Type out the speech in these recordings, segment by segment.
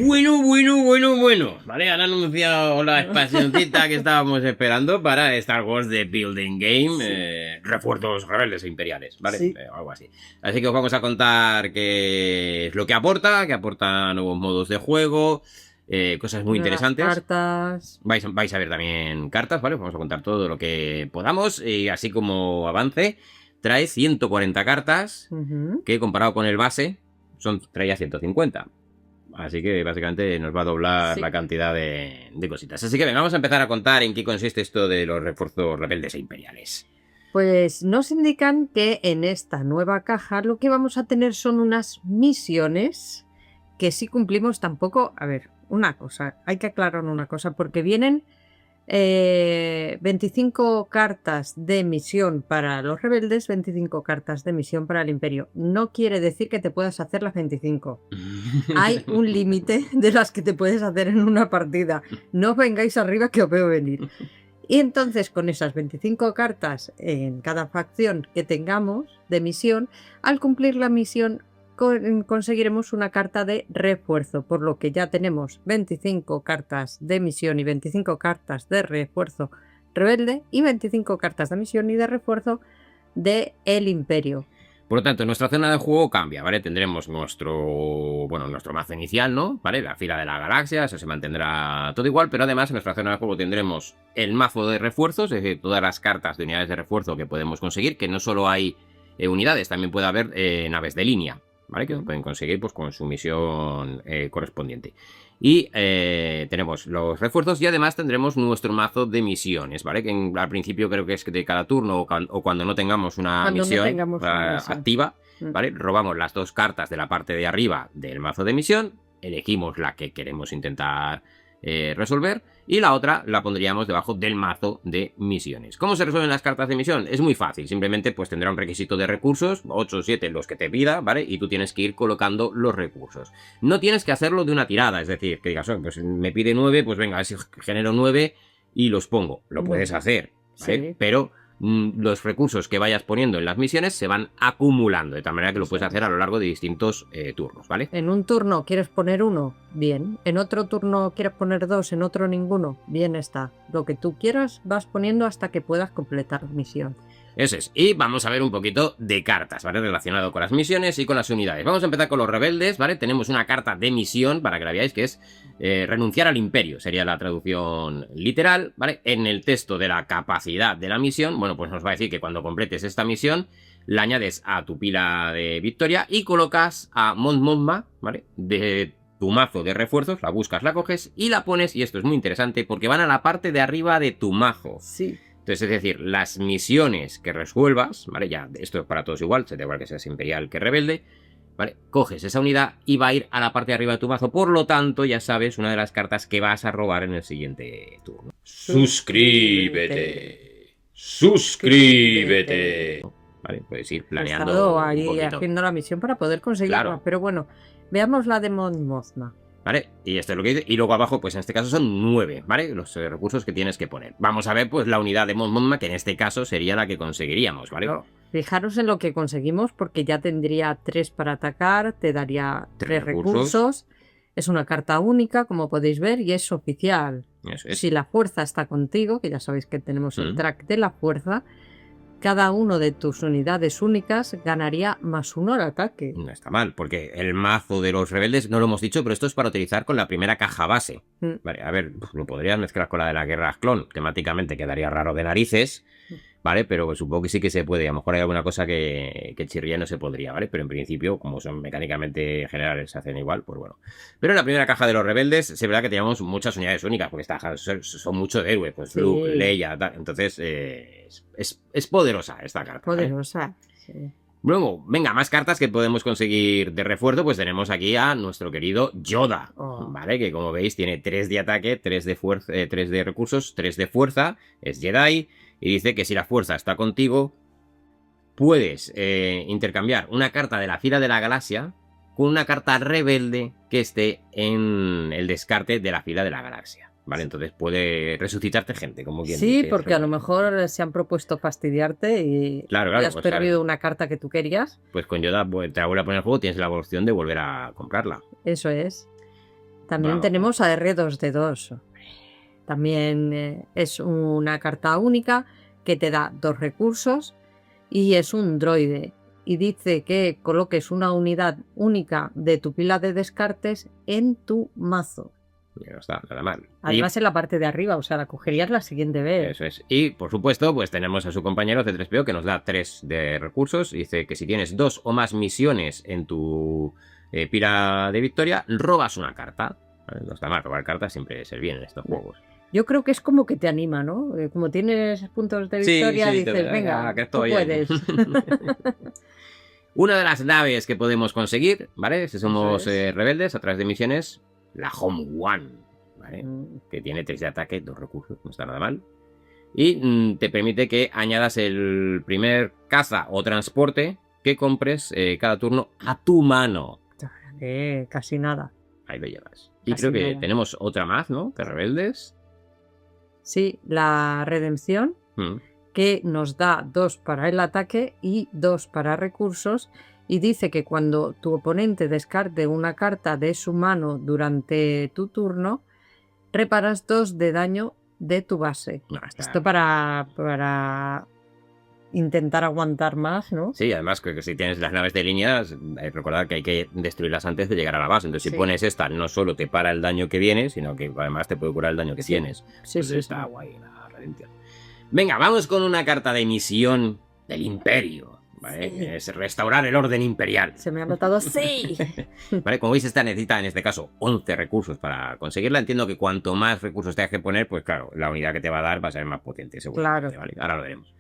Bueno. Vale, han anunciado la expansioncita que estábamos esperando para Star Wars The Building Game. Refuerzos rebeldes e imperiales, ¿vale? Sí. Algo así. Así que os vamos a contar qué es lo que aporta nuevos modos de juego, cosas muy Nuevas interesantes. cartas. Vais a ver también cartas, ¿vale? Vamos a contar todo lo que podamos. Y así como avance, trae 140 cartas, que comparado con el base, traía 150. Así que básicamente nos va a doblar la cantidad de cositas. Así que venga, vamos a empezar a contar en qué consiste esto de los refuerzos rebeldes e imperiales. Pues nos indican que en esta nueva caja lo que vamos a tener son unas misiones que si cumplimos tampoco... A ver, una cosa, hay que aclarar una cosa, porque vienen 25 cartas de misión para los rebeldes, 25 cartas de misión para el imperio. No quiere decir que te puedas hacer las 25. Hay un límite de las que te puedes hacer en una partida. No vengáis arriba que os veo venir. Y entonces con esas 25 cartas en cada facción que tengamos de misión, al cumplir la misión conseguiremos una carta de refuerzo, por lo que ya tenemos 25 cartas de misión y 25 cartas de refuerzo rebelde y 25 cartas de misión y de refuerzo de el imperio. Por lo tanto, nuestra zona de juego cambia, ¿vale? Tendremos nuestro mazo inicial, ¿no? ¿Vale? La fila de la galaxia, eso se mantendrá todo igual, pero además en nuestra zona de juego tendremos el mazo de refuerzos, es decir, todas las cartas de unidades de refuerzo que podemos conseguir, que no solo hay unidades, también puede haber naves de línea, ¿vale? Que pueden conseguir pues con su misión correspondiente. Y tenemos los refuerzos y además tendremos nuestro mazo de misiones, ¿vale? Que al principio creo que es de cada turno o cuando no tengamos una misión activa, ¿vale? Robamos las dos cartas de la parte de arriba del mazo de misión, elegimos la que queremos intentar resolver y la otra la pondríamos debajo del mazo de misiones. ¿Cómo se resuelven las cartas de misión? Es muy fácil, simplemente pues tendrá un requisito de recursos, 8 o 7 los que te pida, ¿vale? Y tú tienes que ir colocando los recursos. No tienes que hacerlo de una tirada, es decir, que digas, pues me pide 9, pues venga, a ver si genero 9 y los pongo. Lo puedes hacer, ¿vale? Sí. Pero los recursos que vayas poniendo en las misiones se van acumulando, de tal manera que lo puedes hacer a lo largo de distintos turnos, ¿vale? En un turno quieres poner 1, bien. En otro turno quieres poner 2, en otro ninguno, bien está. Lo que tú quieras vas poniendo hasta que puedas completar la misión. Eso es, y vamos a ver un poquito de cartas, ¿vale? Relacionado con las misiones y con las unidades. Vamos a empezar con los rebeldes, ¿vale? Tenemos una carta de misión, para que la veáis, que es renunciar al imperio, sería la traducción literal, ¿vale? En el texto de la capacidad de la misión, bueno, pues nos va a decir que cuando completes esta misión, la añades a tu pila de victoria y colocas a Mon Mothma, ¿vale? De tu mazo de refuerzos, la buscas, la coges y la pones, y esto es muy interesante, porque van a la parte de arriba de tu mazo. Sí. Entonces, es decir, las misiones que resuelvas, ¿vale? Ya, esto es para todos igual, se da igual que seas imperial que rebelde, ¿vale? Coges esa unidad y va a ir a la parte de arriba de tu mazo. Por lo tanto, ya sabes una de las cartas que vas a robar en el siguiente turno. ¡Suscríbete! ¿Vale? Puedes ir planeando. He estado ahí haciendo la misión para poder conseguirla, claro. Pero bueno, veamos la de Mon Mothma. ¿Vale? Y esto es lo que dice. Y luego abajo, pues en este caso son 9, ¿vale? Los recursos que tienes que poner. Vamos a ver, pues, la unidad de Mon Mothma, que en este caso sería la que conseguiríamos, ¿vale? Claro. Fijaros en lo que conseguimos, porque ya tendría 3 para atacar, te daría 3 recursos. Es una carta única, como podéis ver, y es oficial. Eso es. Si la fuerza está contigo, que ya sabéis que tenemos el track de la fuerza, cada uno de tus unidades únicas ganaría +1 al ataque. No está mal, porque el mazo de los rebeldes, no lo hemos dicho, pero esto es para utilizar con la primera caja base. Vale, a ver, lo podrías mezclar con la de la guerra clon, temáticamente quedaría raro de narices, ¿vale? Pero supongo que sí que se puede, a lo mejor hay alguna cosa que chirría no se podría, ¿vale? Pero en principio, como son mecánicamente generales, se hacen igual, pues bueno. Pero en la primera caja de los rebeldes, se verá que teníamos muchas unidades únicas, porque son muchos héroes, pues sí. Luke, Leia, tal. Entonces, es poderosa esta carta. Poderosa, sí. Luego, venga, más cartas que podemos conseguir de refuerzo, pues tenemos aquí a nuestro querido Yoda, ¿vale? Que como veis tiene 3 de ataque, 3 de fuerza, 3 de recursos, 3 de fuerza, es Jedi, y dice que si la fuerza está contigo, puedes intercambiar una carta de la fila de la galaxia con una carta rebelde que esté en el descarte de la fila de la galaxia. Vale, entonces puede resucitarte gente, como quien dice. Sí, porque a lo mejor se han propuesto fastidiarte y claro, has pues perdido una carta que tú querías. Pues con Yoda te la vuelve a poner el juego, tienes la opción de volver a comprarla. Eso es. También Vamos. tenemos a R2D2. También es una carta única que te da 2 recursos y es un droide. Y dice que coloques una unidad única de tu pila de descartes en tu mazo. Ya no está nada mal. Además en la parte de arriba, o sea, la cogerías la siguiente vez. Eso es. Y, por supuesto, pues tenemos a su compañero C3PO que nos da 3 de recursos. Dice que si tienes 2 o más misiones en tu pila de victoria, robas una carta. ¿Vale? No está mal, robar cartas siempre es el bien en estos juegos. Yo creo que es como que te anima, ¿no? Como tienes puntos de victoria, dices, venga, que tú estoy puedes. Una de las naves que podemos conseguir, ¿vale? Si somos Eso es. rebeldes a través de misiones, la Home One, ¿vale? Mm. Que tiene 3 de ataque, 2 recursos, no está nada mal. Y te permite que añadas el primer caza o transporte que compres cada turno a tu mano. Casi nada. Ahí lo llevas. Y Casi creo que nada. tenemos otra más, ¿no? De rebeldes. Sí, la redención, que nos da 2 para el ataque y 2 para recursos, y dice que cuando tu oponente descarte una carta de su mano durante tu turno, reparas 2 de daño de tu base. No, está- Esto para intentar aguantar más, ¿no? Sí, además que si tienes las naves de líneas, recordad que hay que destruirlas antes de llegar a la base. Entonces, si Sí. pones esta, no solo te para el daño que viene, sino que además te puede curar el daño que Sí. tienes. Sí, Pues sí, está sí. guay la redención. Venga, vamos con una carta de misión del Imperio. ¿Vale? Sí. Es restaurar el orden imperial. Se me ha notado sí. ¿Vale? Como veis, esta necesita en este caso 11 recursos para conseguirla. Entiendo que cuanto más recursos tengas que poner, pues claro, la unidad que te va a dar va a ser más potente, seguramente. Claro. ¿Vale? Ahora lo veremos.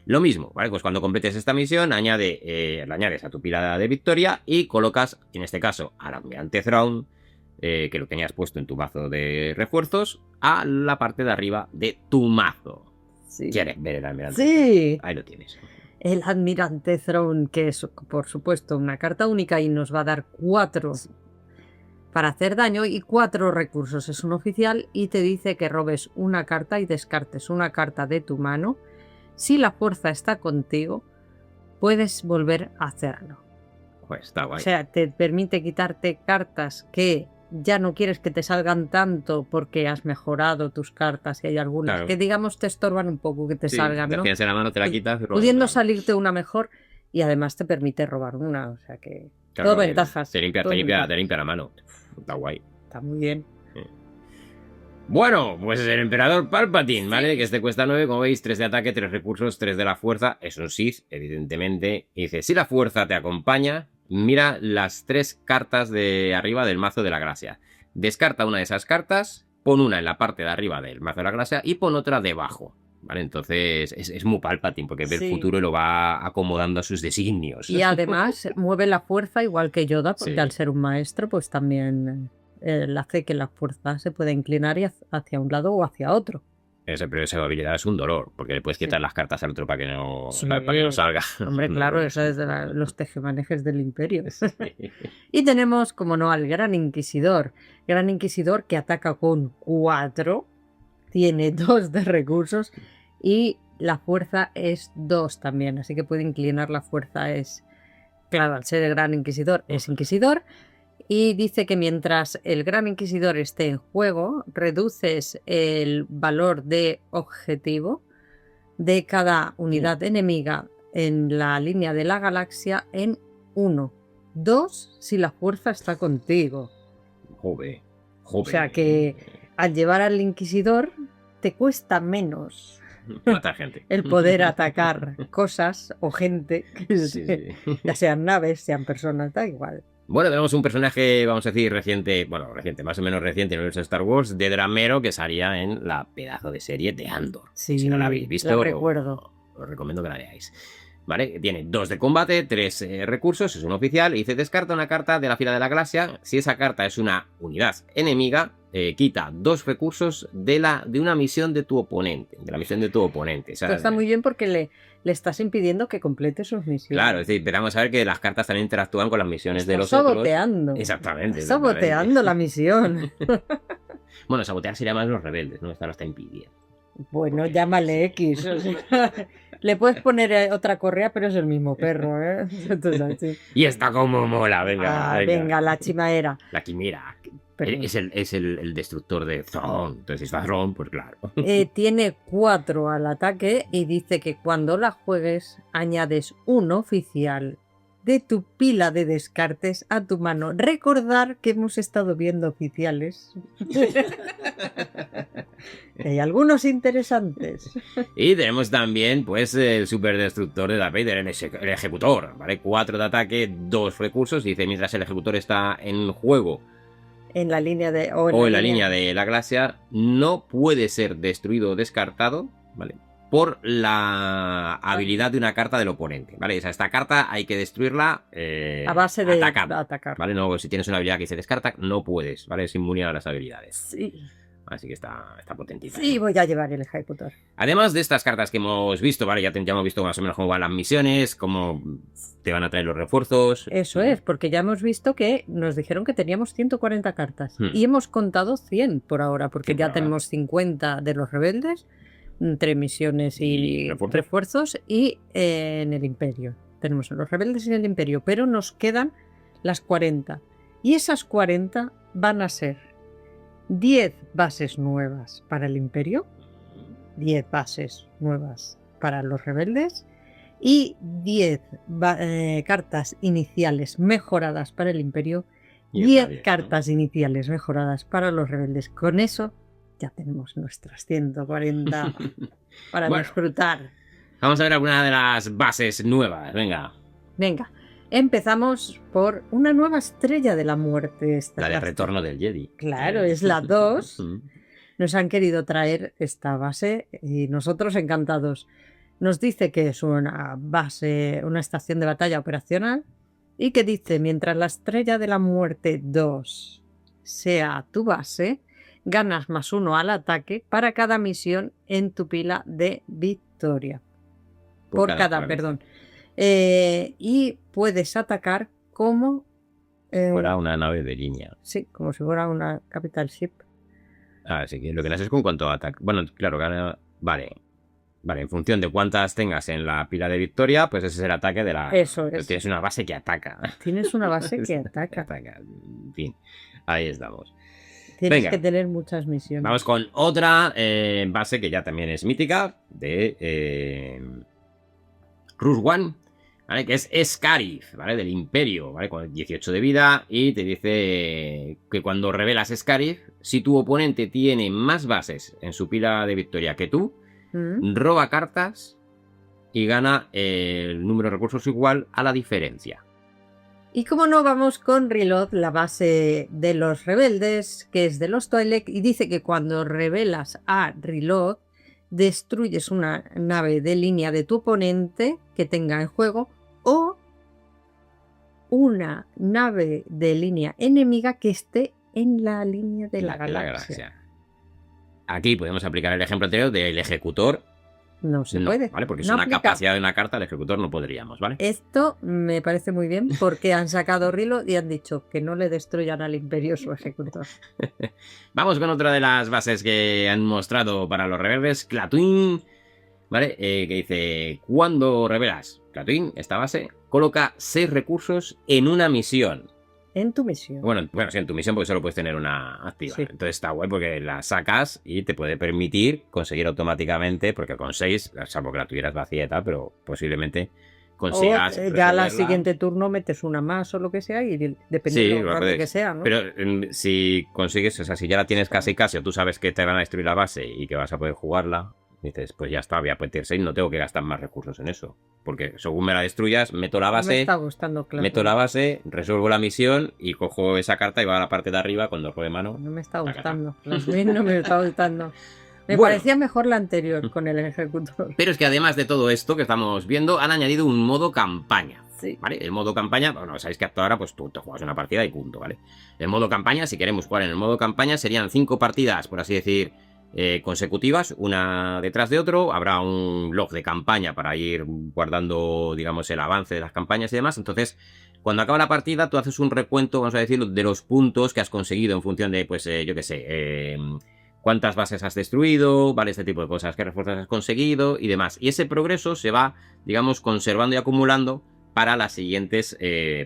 Lo mismo, ¿vale? Pues cuando completes esta misión, la añades a tu pila de victoria y colocas, en este caso, al almirante Thrawn, que lo tenías puesto en tu mazo de refuerzos, a la parte de arriba de tu mazo. Sí. ¿Quieres ver el almirante? Sí. Ahí lo tienes. El Almirante Thrawn, que es por supuesto una carta única y nos va a dar 4 para hacer daño y 4 recursos. Es un oficial y te dice que robes una carta y descartes una carta de tu mano. Si la fuerza está contigo, puedes volver a hacerlo. Pues está guay. O sea, te permite quitarte cartas que ya no quieres que te salgan tanto porque has mejorado tus cartas y hay algunas Claro. que digamos te estorban un poco que te Sí, salgan, te ¿no? tienes en la mano, te la quitas. pero Pudiendo claro. salirte una mejor y además te permite robar una, o sea que Claro, todo ventajas. Te limpia, todo ventajas. te limpia la mano. Está guay. Está muy bien. Bueno, pues es el emperador Palpatine, ¿vale? Que este cuesta 9, como veis, 3 de ataque, 3 recursos, 3 de la fuerza. Es un Sith, evidentemente. Y dice, si la fuerza te acompaña, mira las 3 cartas de arriba del mazo de la gracia. Descarta una de esas cartas, pon una en la parte de arriba del mazo de la gracia y pon otra debajo. ¿Vale? Entonces es muy Palpatine porque ve el Sí. futuro y lo va acomodando a sus designios. Y además mueve la fuerza igual que Yoda, porque Sí. al ser un maestro, pues también hace que la fuerza se pueda inclinar y hacia un lado o hacia otro. Pero esa habilidad es un dolor, porque le puedes quitar las cartas al otro para que no, Sí. para que no salga. Hombre, No, claro, no, eso es de los tejemanejes del imperio. sí. Y tenemos, como no, al Gran Inquisidor. Gran Inquisidor que ataca con 4, tiene 2 de recursos y la fuerza es 2 también, así que puede inclinar la fuerza. Es, claro, al ser el Gran Inquisidor, es Inquisidor. Y dice que mientras el Gran Inquisidor esté en juego, reduces el valor de objetivo de cada unidad enemiga en la línea de la galaxia en 1. 2 si la fuerza está contigo. Joder. O sea que al llevar al Inquisidor te cuesta menos Matar gente. el poder atacar cosas o gente, que Sí, sí. ya sean naves, sean personas, da igual. Bueno, tenemos un personaje, vamos a decir, reciente, más o menos reciente en el universo de Star Wars, de Dramero, que salía en la pedazo de serie de Andor. Sí, Si no la habéis visto, la recuerdo. os recomiendo que la veáis. ¿Vale? Tiene 2 de combate, 3 recursos, es un oficial, y dice, descarta una carta de la fila de la galaxia. Si esa carta es una unidad enemiga, quita 2 recursos de una misión de tu oponente. De la misión de tu oponente. O sea, Esto está muy bien porque le estás impidiendo que complete sus misiones. claro, es decir, empezamos a ver que las cartas también interactúan con las misiones de los Está otros. saboteando. Exactamente. Está saboteando la misión. Bueno, sabotear sería más los rebeldes, ¿no? Esta lo está impidiendo. Bueno, llámale X. O sea, le puedes poner otra correa, pero es el mismo perro, ¿eh? Entonces, así. Y está como mola, venga. Venga, la chimaera. La quimera. Perdón. Es el destructor de Thrawn. Entonces, si está Thrawn, pues claro. Tiene 4 al ataque y dice que cuando la juegues añades un oficial de tu pila de descartes a tu mano. Recordar que hemos estado viendo oficiales. Hay algunos interesantes. Y tenemos también, pues, el superdestructor de Darth Vader, el ejecutor, ¿vale? 4 de ataque, 2 recursos. Dice, mientras el ejecutor está en juego En la línea de... o en la línea de la galaxia, no puede ser destruido o descartado, ¿vale? Por la habilidad de una carta del oponente, ¿vale? O sea, esta carta hay que destruirla a base de atacar, ¿vale? No, si tienes una habilidad que dice descarta, no puedes, ¿vale? Es inmune a las habilidades. Sí. Así que está potentita. Sí, voy a llevar el ejecutor. Además de estas cartas que hemos visto, ¿vale? Ya hemos visto más o menos cómo van las misiones, cómo te van a traer los refuerzos. Eso es, porque ya hemos visto que nos dijeron que teníamos 140 cartas y hemos contado 100 por ahora, porque ya tenemos 50 de los rebeldes, entre misiones y refuerzos, y en el Imperio. Tenemos los rebeldes y en el Imperio, pero nos quedan las 40. Y esas 40 van a ser 10 bases nuevas para el Imperio, 10 bases nuevas para los rebeldes y 10 cartas iniciales mejoradas para el Imperio, 10 cartas iniciales mejoradas para los rebeldes. Con eso ya tenemos nuestras 140 para disfrutar. Vamos a ver alguna de las bases nuevas, venga. Venga, empezamos por una nueva estrella de la muerte. La de Retorno del Jedi. Claro, es la 2. Nos han querido traer esta base y nosotros encantados. Nos dice que es una base, una estación de batalla operacional y que dice, mientras la estrella de la muerte 2 sea tu base, ganas +1 al ataque para cada misión en tu pila de victoria. Por cada perdón. Y puedes atacar como... fuera una nave de línea. Sí, como si fuera una capital ship. Así que lo que le haces con cuánto ataque. Bueno, claro, vale. Vale, en función de cuántas tengas en la pila de victoria, pues ese es el ataque de la... Eso es. Tienes una base que ataca. Tienes una base que ataca. En fin, ahí estamos. Tienes que tener muchas misiones. Vamos con otra base que ya también es mítica, de Rogue One, ¿vale? Que es Scarif, ¿vale? Del Imperio, ¿vale? Con 18 de vida y te dice que cuando revelas Scarif, si tu oponente tiene más bases en su pila de victoria que tú, roba cartas y gana el número de recursos igual a la diferencia. Y como no, vamos con Reload, la base de los rebeldes, que es de los Twi'lek, y dice que cuando revelas a Reload, destruyes una nave de línea de tu oponente que tenga en juego o una nave de línea enemiga que esté en la línea de la galaxia. Aquí podemos aplicar el ejemplo anterior del ejecutor. No se puede. ¿Vale? Porque es no una aplica. Capacidad de una carta, el ejecutor no podríamos, ¿vale? Esto me parece muy bien porque han sacado Reload y han dicho que no le destruyan al Imperio su ejecutor. Vamos con otra de las bases que han mostrado para los rebeldes, Clatooine, ¿vale? Que dice, cuando revelas Clatooine, esta base, coloca 6 recursos en una misión. En tu misión. Bueno, sí, en tu misión porque solo puedes tener una activa. Sí. Entonces está guay porque la sacas y te puede permitir conseguir automáticamente, porque con 6, salvo que la tuvieras vacía y tal, pero posiblemente consigas... ya la siguiente turno metes una más o lo que sea y depende de lo grande que sea, ¿no? Pero si consigues, o sea, si ya la tienes casi o tú sabes que te van a destruir la base y que vas a poder jugarla, dices, pues ya está, voy a meter 6, no tengo que gastar más recursos en eso. Porque según me la destruyas, meto la base, me está gustando, claro. Meto la base, resuelvo la misión y cojo esa carta y va a la parte de arriba cuando juegue mano. No me está gustando. Las no me está gustando. Me parecía mejor la anterior con el ejecutor. Pero es que además de todo esto que estamos viendo, han añadido un modo campaña. Sí. ¿Vale? El modo campaña, bueno, sabéis que hasta ahora pues tú te juegas una partida y punto, ¿vale? El modo campaña, si queremos jugar en el modo campaña, serían 5 partidas, por así decir, consecutivas, una detrás de otro. Habrá un log de campaña para ir guardando, digamos, el avance de las campañas y demás. Entonces, cuando acaba la partida, tú haces un recuento, vamos a decirlo, de los puntos que has conseguido en función de, pues, yo qué sé, cuántas bases has destruido, ¿vale? Este tipo de cosas, qué refuerzos has conseguido y demás. Y ese progreso se va, digamos, conservando y acumulando para las siguientes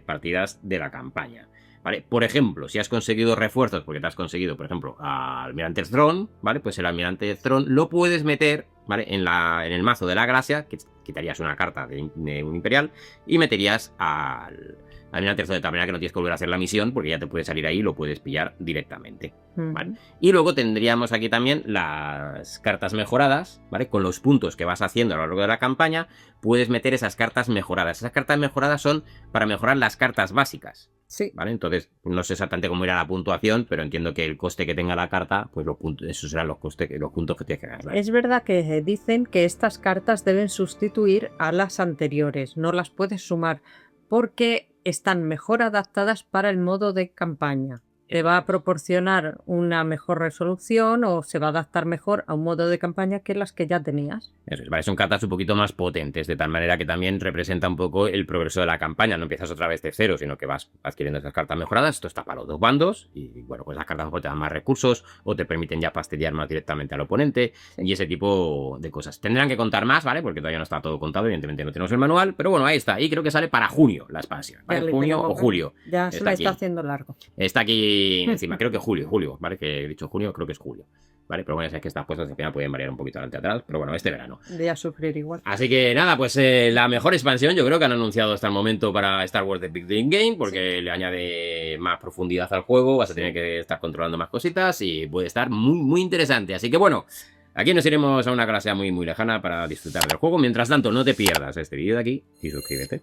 partidas de la campaña. ¿vale? Por ejemplo, si has conseguido refuerzos, porque te has conseguido, por ejemplo, al Almirante Thrawn, ¿vale? Pues el Almirante Thrawn lo puedes meter, ¿vale? En el mazo de la Gracia, que quitarías una carta de un Imperial y meterías al Almirante Thrawn, de tal manera que no tienes que volver a hacer la misión, porque ya te puede salir ahí y lo puedes pillar directamente, ¿vale? Y luego tendríamos aquí también las cartas mejoradas, ¿vale? Con los puntos que vas haciendo a lo largo de la campaña, puedes meter esas cartas mejoradas. Esas cartas mejoradas son para mejorar las cartas básicas. Sí. ¿Vale? Entonces, no sé exactamente cómo irá la puntuación, pero entiendo que el coste que tenga la carta, pues esos serán los puntos que tienes que ganar. Es verdad que dicen que estas cartas deben sustituir a las anteriores, no las puedes sumar, porque están mejor adaptadas para el modo de campaña. Te va a proporcionar una mejor resolución o se va a adaptar mejor a un modo de campaña que las que ya tenías. Eso es, vale, son cartas un poquito más potentes, de tal manera que también representa un poco el progreso de la campaña. No empiezas otra vez de cero, sino que vas adquiriendo esas cartas mejoradas. Esto está para los dos bandos y, bueno, pues las cartas te dan más recursos o te permiten ya fastidiar más directamente al oponente y ese tipo de cosas. Tendrán que contar más, ¿vale? Porque todavía no está todo contado, evidentemente no tenemos el manual, pero bueno, ahí está. Y creo que sale para junio la expansión, ¿vale? Junio o julio. Ya se me está haciendo largo. Está aquí encima, creo que julio, ¿vale? Que he dicho junio, creo que es julio, ¿vale? Pero bueno, ya sabes que estas cosas al final pueden variar un poquito adelante atrás, pero bueno, este verano. Voy a sufrir igual. Así que nada, pues la mejor expansión yo creo que han anunciado hasta el momento para Star Wars The Big Game, porque le añade más profundidad al juego, vas a tener que estar controlando más cositas y puede estar muy, muy interesante. Así que bueno, aquí nos iremos a una galaxia muy, muy lejana para disfrutar del juego. Mientras tanto, no te pierdas este vídeo de aquí y suscríbete.